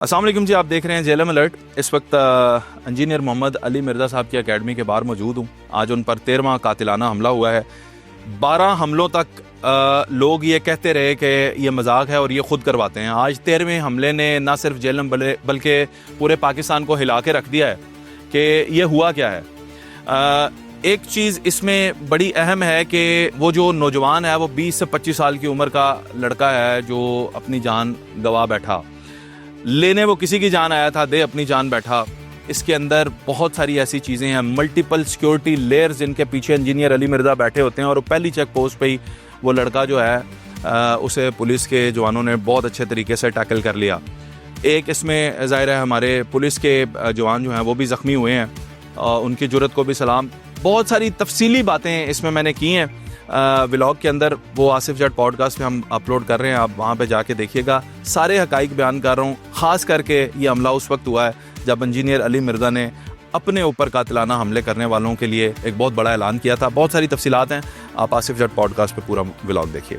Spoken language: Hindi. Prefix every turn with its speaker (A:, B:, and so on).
A: अस्सलाम वालेकुम जी, आप देख रहे हैं जेलम अलर्ट। इस वक्त इंजीनियर मोहम्मद अली मिर्ज़ा साहब की एकेडमी के बाहर मौजूद हूँ। आज उन पर 13वां कातिलाना हमला हुआ है। 12 हमलों तक लोग ये कहते रहे कि ये मजाक है और ये ख़ुद करवाते हैं। आज 13वें हमले ने न सिर्फ जेलम बल्कि पूरे पाकिस्तान को हिला के रख दिया है कि ये हुआ क्या है। एक चीज़ इसमें बड़ी अहम है कि वो जो नौजवान है वो 20 से 25 साल की उम्र का लड़का है जो अपनी जान गंवा बैठा। लेने वो किसी की जान आया था, दे अपनी जान बैठा। इसके अंदर बहुत सारी ऐसी चीज़ें हैं, मल्टीपल सिक्योरिटी लेयर्स जिनके पीछे इंजीनियर अली मिर्ज़ा बैठे होते हैं। और पहली चेक पोस्ट पे ही वो लड़का जो है उसे पुलिस के जवानों ने बहुत अच्छे तरीके से टैकल कर लिया। एक इसमें ज़ाहिर है हमारे पुलिस के जवान जो हैं वो भी ज़ख्मी हुए हैं, उनकी जुर्रत को भी सलाम। बहुत सारी तफसीली बातें इसमें मैंने की हैं व्लॉग के अंदर, वो आसिफ जट पॉडकास्ट पे हम अपलोड कर रहे हैं, आप वहाँ पे जाके देखिएगा। सारे हकाइक बयान कर रहा हूँ। ख़ास करके ये हमला उस वक्त हुआ है जब इंजीनियर अली मिर्ज़ा ने अपने ऊपर कातिलाना हमले करने वालों के लिए एक बहुत बड़ा ऐलान किया था। बहुत सारी तफसीलात हैं, आप आसिफ जट पॉडकास्ट पे पूरा व्लॉग देखिएगा।